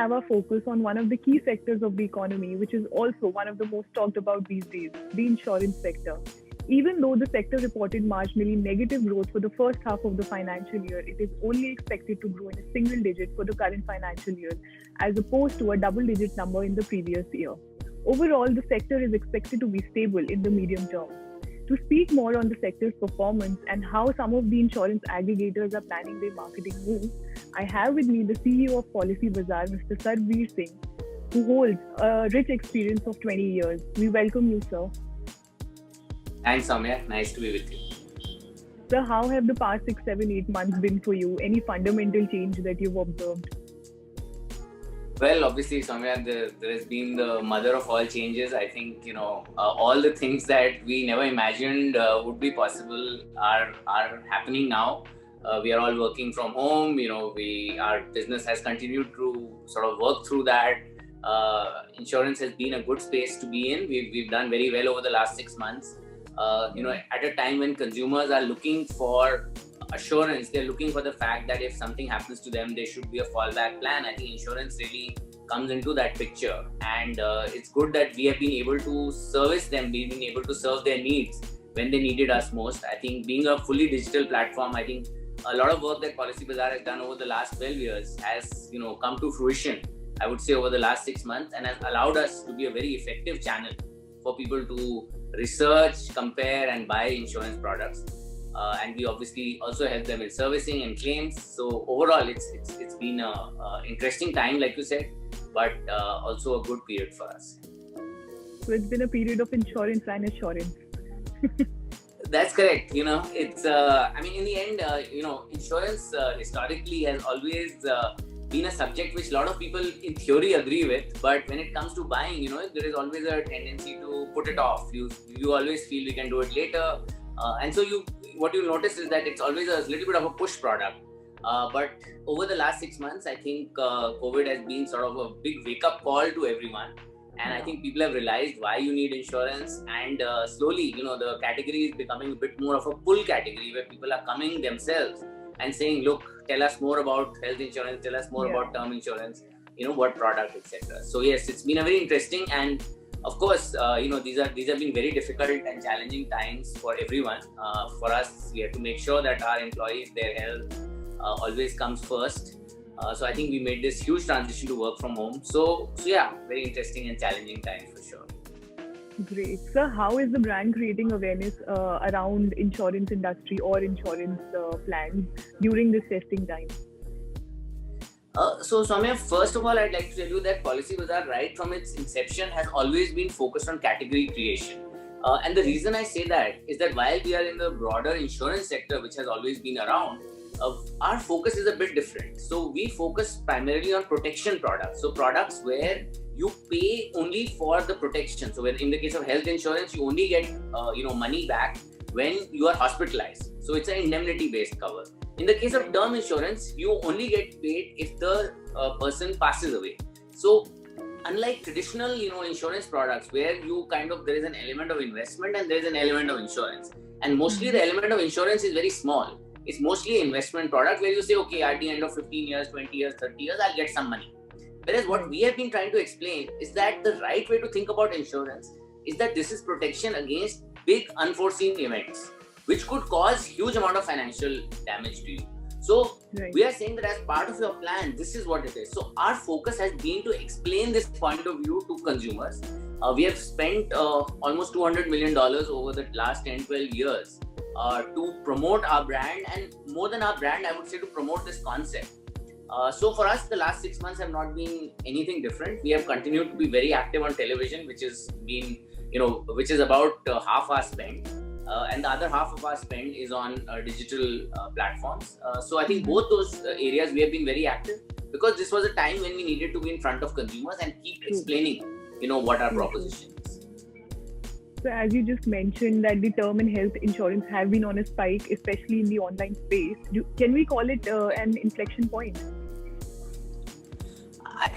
have our focus on one of the key sectors of the economy, which is also one of the most talked about these days, the insurance sector. Even though the sector reported marginally negative growth for the first half of the financial year, it is only expected to grow in a single digit for the current financial year, as opposed to a double digit number in the previous year. Overall, the sector is expected to be stable in the medium term. To speak more on the sector's performance and how some of the insurance aggregators are planning their marketing moves, I have with me the CEO of Policy Bazaar, Mr. Sarbvir Singh, who holds a rich experience of 20 years. We welcome you, sir. Thanks, Soumya. Nice to be with you. Sir, how have the past 6, 7, 8 months been for you? Any fundamental change that you've observed? Well, obviously, Soumya, there has been the mother of all changes. I think, all the things that we never imagined would be possible are happening now. We are all working from home. Our business has continued to sort of work through that. Insurance has been a good space to be in. We've done very well over the last 6 months. At a time when consumers are looking for assurance, they're looking for the fact that if something happens to them, there should be a fallback plan. I think insurance really comes into that picture, and it's good that we have been able to service them, we've been able to serve their needs when they needed us most. I think being a fully digital platform, I think a lot of work that Policy Bazaar has done over the last 12 years has come to fruition, I would say, over the last 6 months, and has allowed us to be a very effective channel for people to research, compare and buy insurance products. And we obviously also help them in servicing and claims. So overall, it's been an interesting time, like you said, but also a good period for us. So it's been a period of insurance and assurance. That's correct. It's, in the end, insurance historically has always been a subject which a lot of people in theory agree with, but when it comes to buying, there is always a tendency to put it off. You always feel we can do it later. And so what you'll notice is that it's always a little bit of a push product. But over the last 6 months, I think COVID has been sort of a big wake-up call to everyone. And I think people have realized why you need insurance. And slowly, the category is becoming a bit more of a pull category where people are coming themselves and saying, look, tell us more about health insurance, tell us more about term insurance, what product, etc. So yes, it's been a very interesting, and of course, these have been very difficult and challenging times for everyone. For us, we have to make sure that our employees, their health always comes first. So I think we made this huge transition to work from home. So yeah, very interesting and challenging times for sure. Great. Sir, how is the brand creating awareness around insurance industry or insurance plans during this testing time? So Soumya, first of all, I'd like to tell you that Policy Bazaar, right from its inception, has always been focused on category creation. And the reason I say that is that while we are in the broader insurance sector, which has always been around, our focus is a bit different. So we focus primarily on protection products. So products where you pay only for the protection. So in the case of health insurance, you only get money back when you are hospitalized. So it's an indemnity-based cover. In the case of term insurance, you only get paid if the person passes away. So unlike traditional, insurance products where there is an element of investment and there is an element of insurance. And mostly the element of insurance is very small. It's mostly an investment product where you say, okay, at the end of 15 years, 20 years, 30 years, I'll get some money. Whereas what we have been trying to explain is that the right way to think about insurance is that this is protection against big unforeseen events, which could cause huge amount of financial damage to you. So we are saying that as part of your plan, this is what it is. So our focus has been to explain this point of view to consumers. We have spent almost $200 million over the last 10, 12 years to promote our brand, and more than our brand, I would say to promote this concept. So for us, the last 6 months have not been anything different. We have continued to be very active on television, which is about half our spend. And the other half of our spend is on digital platforms. So I think both those areas we have been very active, because this was a time when we needed to be in front of consumers and keep explaining, what our proposition is. So as you just mentioned that the term and health insurance have been on a spike, especially in the online space, can we call it an inflection point?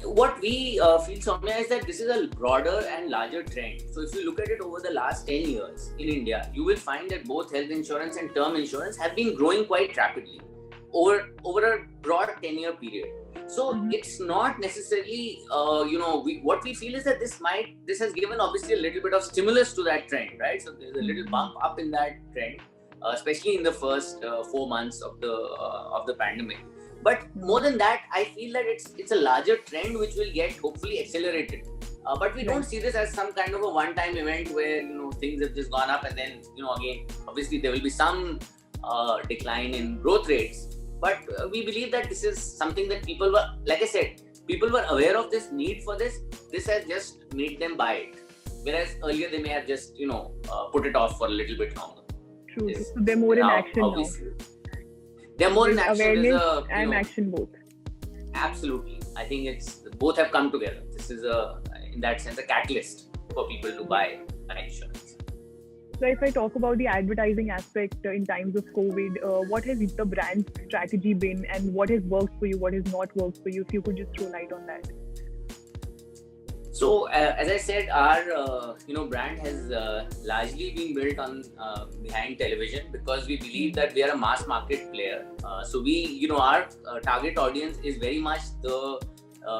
What we feel, Soumya, is that this is a broader and larger trend. So if you look at it over the last 10 years in India, you will find that both health insurance and term insurance have been growing quite rapidly. over a broad 10-year period. So it's not necessarily, what we feel is that this has given obviously a little bit of stimulus to that trend, right? So there's a little bump up in that trend, especially in the first 4 months of the pandemic. But more than that, I feel that it's a larger trend which will get hopefully accelerated. But we don't see this as some kind of a one-time event where things have just gone up and then again obviously there will be some decline in growth rates. But we believe that this is something that people were, like I said, people were aware of this need for this. This has just made them buy it. Whereas earlier they may have just, put it off for a little bit longer. True. So they're more in action now. They're more in action. Awareness and action both. Absolutely. I think both have come together. This is in that sense, a catalyst for people to buy insurance. So if I talk about the advertising aspect in times of COVID, what has the brand strategy been and what has worked for you, what has not worked for you? If you could just throw light on that. So as I said, our brand has largely been built on behind television because we believe that we are a mass market player. So our target audience is very much the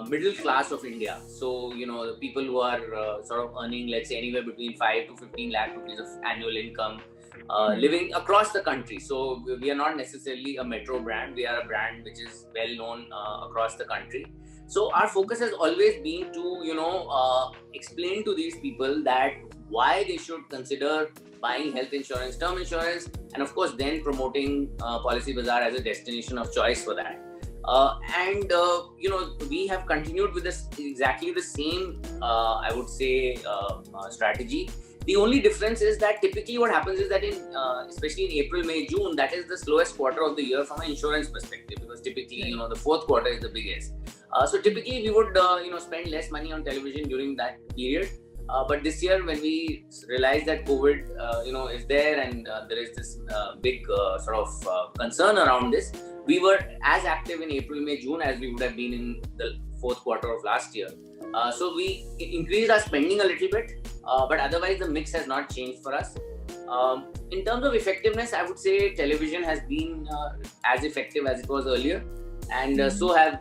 middle class of India. So the people who are sort of earning, let's say, anywhere between 5 to 15 lakh rupees of annual income, living across the country. So we are not necessarily a metro brand. We are a brand which is well known across the country. So our focus has always been to, explain to these people that why they should consider buying health insurance, term insurance, and of course then promoting Policybazaar as a destination of choice for that. We have continued with exactly the same, I would say, strategy. The only difference is that typically what happens is that especially in April, May, June, that is the slowest quarter of the year from an insurance perspective, because typically, the fourth quarter is the biggest. So typically we would, spend less money on television during that period. But this year when we realized that COVID, is there and there is this big sort of concern around this, we were as active in April, May, June as we would have been in the fourth quarter of last year. So we increased our spending a little bit, but otherwise the mix has not changed for us. In terms of effectiveness, I would say television has been as effective as it was earlier, and so have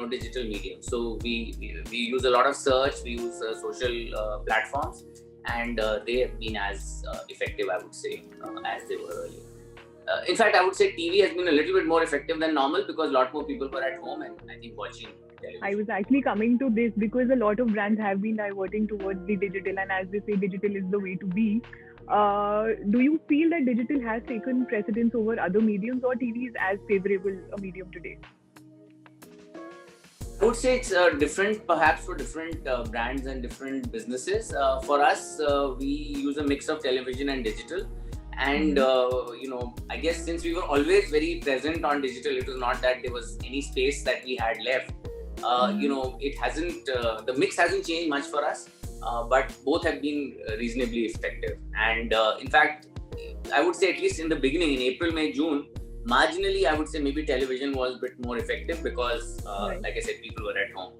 digital mediums. So we use a lot of search, we use social platforms, and they have been as effective, I would say, as they were earlier. In fact, I would say TV has been a little bit more effective than normal because a lot more people were at home and I think watching television. I was actually coming to this because a lot of brands have been diverting towards the digital, and as they say, digital is the way to be. Do you feel that digital has taken precedence over other mediums, or TV is as favorable a medium today? I would say it's different, perhaps for different brands and different businesses. For us, we use a mix of television and digital. And, I guess since we were always very present on digital, it was not that there was any space that we had left. It hasn't, the mix hasn't changed much for us, but both have been reasonably effective. And in fact, I would say at least in the beginning, in April, May, June, marginally, I would say maybe television was a bit more effective because, like I said, people were at home.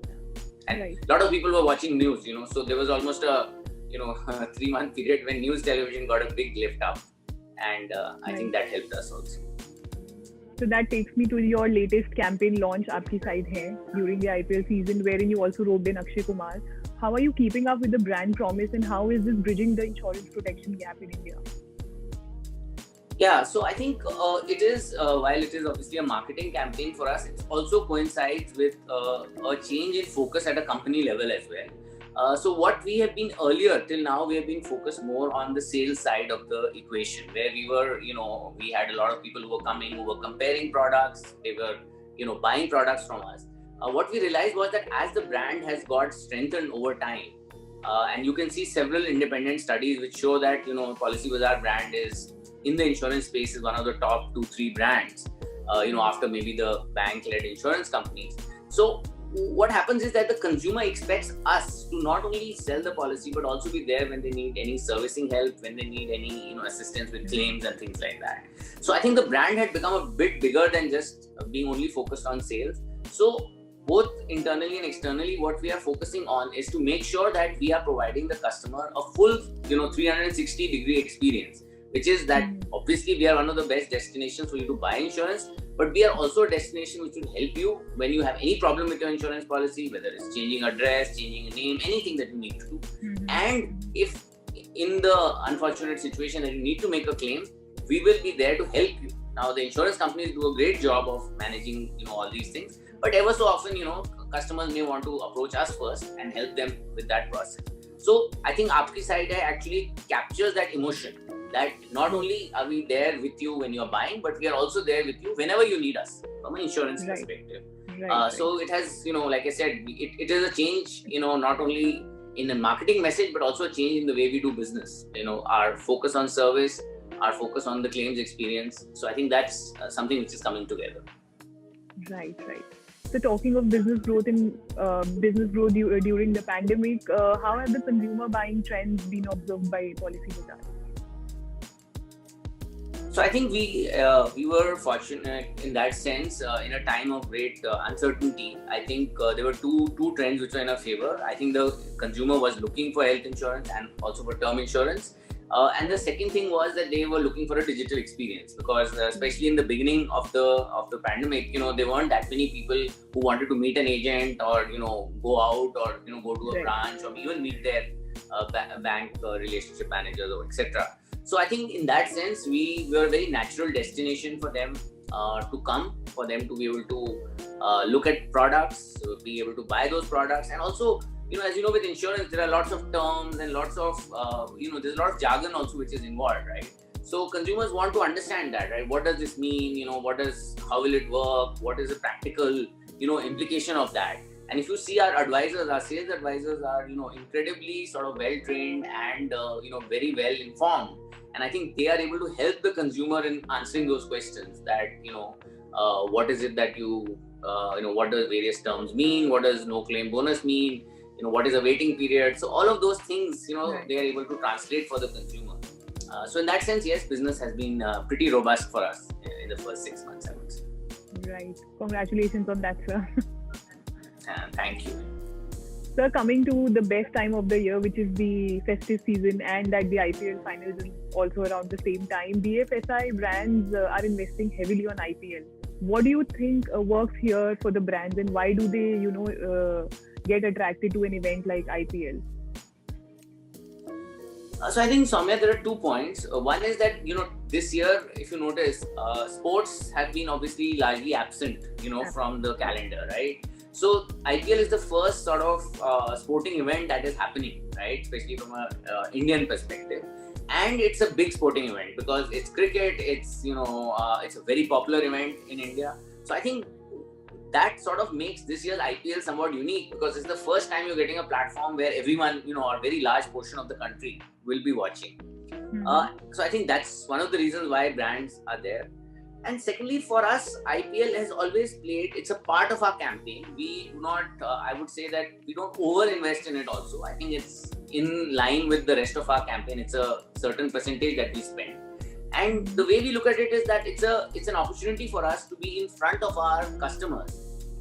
And a lot of people were watching news, so there was almost a 3-month period when news television got a big lift up. And I think that helped us also. So that takes me to your latest campaign launch, Aapki Side Hai, during the IPL season, wherein you also roped in Akshay Kumar. How are you keeping up with the brand promise, and how is this bridging the insurance protection gap in India? Yeah, so I think it is, while it is obviously a marketing campaign for us, it also coincides with a change in focus at a company level as well. So what we have been earlier till now, we have been focused more on the sales side of the equation, where we were, we had a lot of people who were coming, who were comparing products, they were, buying products from us. What we realized was that as the brand has got strengthened over time, and you can see several independent studies which show that, Policybazaar brand is, in the insurance space, is one of the top 2-3 brands, after maybe the bank-led insurance companies. So what happens is that the consumer expects us to not only sell the policy, but also be there when they need any servicing help, when they need any assistance with claims and things like that. So I think the brand had become a bit bigger than just being only focused on sales. So both internally and externally, what we are focusing on is to make sure that we are providing the customer a full 360-degree experience, which is that obviously we are one of the best destinations for you to buy insurance, but we are also a destination which will help you when you have any problem with your insurance policy, whether it's changing address, changing a name, anything that you need to do. And if in the unfortunate situation that you need to make a claim, we will be there to help you. Now, the insurance companies do a great job of managing, all these things, but ever so often, customers may want to approach us first and help them with that process. So I think Aapki Side Hai actually captures that emotion, that not only are we there with you when you're buying, but we are also there with you whenever you need us from an insurance perspective. So it has, like I said, it is a change, not only in a marketing message, but also a change in the way we do business. Our focus on service, our focus on the claims experience. So I think that's something which is coming together. Right. So talking of business growth during the pandemic, how have the consumer buying trends been observed by Policybazaar? So I think we were fortunate in that sense. In a time of great uncertainty, I think there were two trends which were in our favor. I think the consumer was looking for health insurance and also for term insurance. And the second thing was that they were looking for a digital experience, because especially in the beginning of the pandemic, there weren't that many people who wanted to meet an agent or go out or go to a branch or even meet their bank relationship managers or etc. So I think in that sense, we were a very natural destination for them to come, for them to be able to look at products, be able to buy those products. And also, as you know, with insurance, there are lots of terms and lots of, there's a lot of jargon also which is involved, right? So consumers want to understand that, right? What does this mean? How will it work? What is the practical, implication of that? And if you see our advisors, our sales advisors are, incredibly sort of well-trained and, very well-informed. And I think they are able to help the consumer in answering those questions that, what is it that what does various terms mean? What does no claim bonus mean? What is a waiting period? So all of those things, they are able to translate for the consumer. So in that sense, yes, business has been pretty robust for us in the first 6 months, I would say. Right. Congratulations on that, sir. Thank you. Sir, coming to the best time of the year, which is the festive season, and that the IPL finals is also around the same time, BFSI brands are investing heavily on IPL. What do you think works here for the brands, and why do they, get attracted to an event like IPL? So I think, Soumya, there are 2 points. One is that, this year, if you notice, sports have been obviously largely absent, from the calendar, right? So IPL is the first sort of sporting event that is happening, right? Especially from an Indian perspective. And it's a big sporting event because it's cricket, it's a very popular event in India. So I think that sort of makes this year's IPL somewhat unique, because it's the first time you're getting a platform where everyone, or a very large portion of the country will be watching. So I think that's one of the reasons why brands are there. And secondly, for us, IPL has always played, it's a part of our campaign. We do not, I would say that we don't over-invest in it also. I think it's in line with the rest of our campaign. It's a certain percentage that we spend. And the way we look at it is that it's an opportunity for us to be in front of our customers.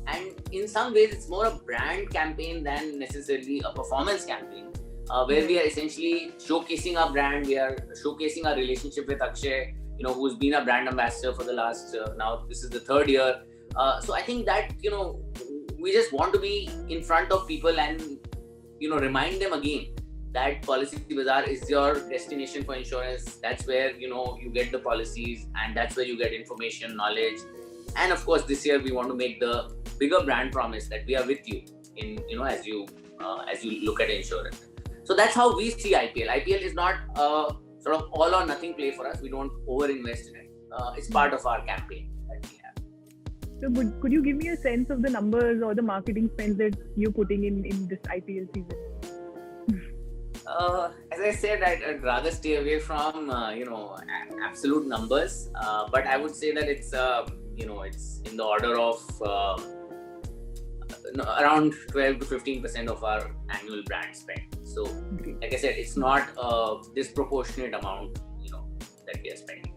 And in some ways, it's more a brand campaign than necessarily a performance campaign, where we are essentially showcasing our brand. We are showcasing our relationship with Akshay, who's been a brand ambassador for the last, now this is the 3rd year. So I think that, we just want to be in front of people and, remind them again that Policybazaar is your destination for insurance. That's where, you get the policies, and that's where you get information, knowledge. And of course, this year we want to make the bigger brand promise that we are with you in, as you look at insurance. So that's how we see IPL. IPL is not sort of all or nothing play for us. We don't over invest in it. It's part of our campaign that we have. So could you give me a sense of the numbers or the marketing spends that you're putting in this IPL season? As I said, I'd rather stay away from absolute numbers. But I would say that it's it's in the order of around 12 to 15% of our annual brand spend. So, like I said, it's not a disproportionate amount, that we are spending.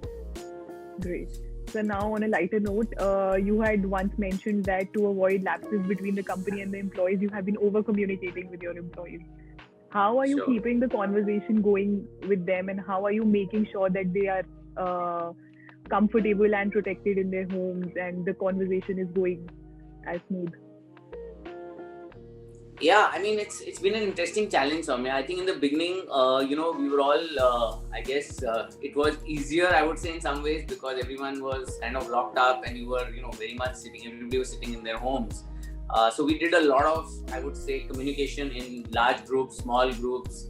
Great. So now, on a lighter note, you had once mentioned that to avoid lapses between the company and the employees, you have been over-communicating with your employees. How are you Sure. keeping the conversation going with them, and how are you making sure that they are comfortable and protected in their homes and the conversation is going as smooth? Yeah, I mean it's been an interesting challenge for me. I think in the beginning, we were all, I guess, it was easier, I would say, in some ways, because everyone was kind of locked up and you were, very much sitting. Everybody was sitting in their homes. So we did a lot of, I would say, communication in large groups, small groups.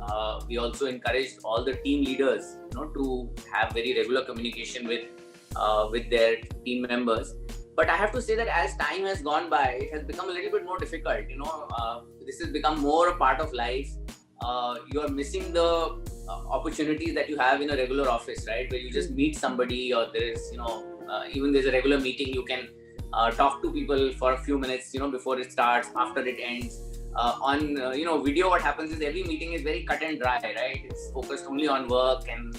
We also encouraged all the team leaders, to have very regular communication with their team members. But I have to say that as time has gone by, it has become a little bit more difficult. This has become more a part of life. You are missing the opportunities that you have in a regular office, right? Where you just meet somebody, or there's, even there's a regular meeting, you can talk to people for a few minutes, before it starts, after it ends. On video, what happens is every meeting is very cut and dry, right? It's focused only on work, and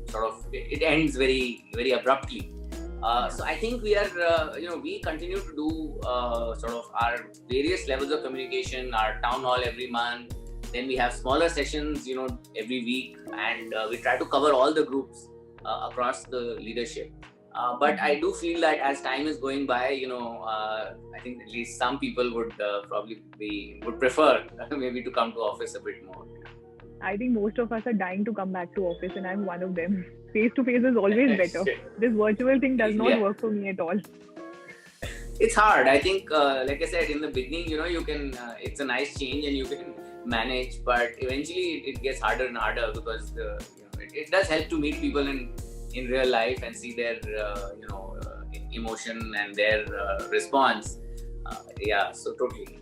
sort of it ends very, very abruptly. So I think we are, we continue to do sort of our various levels of communication, our town hall every month. Then we have smaller sessions, every week, and we try to cover all the groups across the leadership. But I do feel that as time is going by, I think at least some people would would prefer maybe to come to office a bit more. I think most of us are dying to come back to office, and I'm one of them. Face to face is always better. This virtual thing does not work for me at all. It's hard. I think, like I said, in the beginning, you can, it's a nice change and you can manage, but eventually it gets harder and harder, because it does help to meet people in real life and see their, emotion and their response. So totally.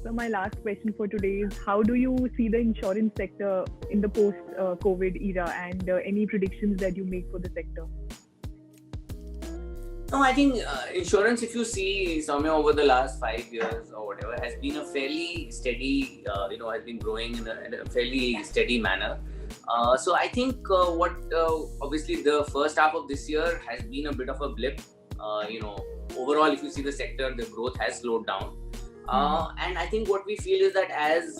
So my last question for today is, how do you see the insurance sector in the post-COVID era, and any predictions that you make for the sector? No, I think insurance, if you see, Soumya, over the last 5 years or whatever, has been a fairly steady, has been growing in a fairly steady manner. So I think obviously the first half of this year has been a bit of a blip. Overall, if you see the sector, the growth has slowed down. And I think what we feel is that as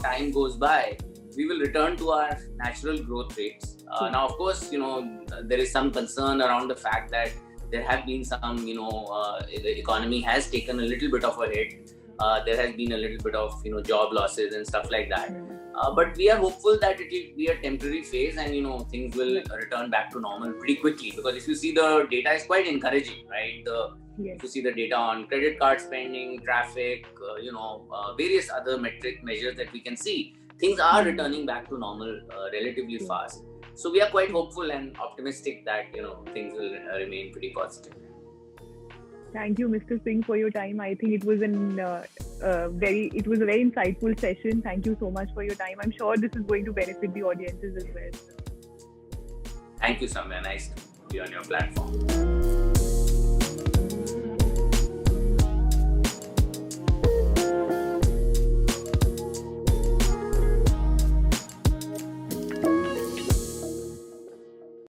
time goes by, we will return to our natural growth rates. Now, of course, there is some concern around the fact that there have been some, the economy has taken a little bit of a hit. There has been a little bit of, job losses and stuff like that. But we are hopeful that it will be a temporary phase, and, things will return back to normal pretty quickly. Because if you see, the data is quite encouraging, right? If you see the data on credit card spending, traffic, various other measures that we can see, things are returning back to normal relatively fast. So we are quite hopeful and optimistic that, things will remain pretty positive. Thank you, Mr. Singh, for your time. I think it was a very insightful session. Thank you so much for your time. I'm sure this is going to benefit the audiences as well. Thank you, Soumya. Nice to be on your platform.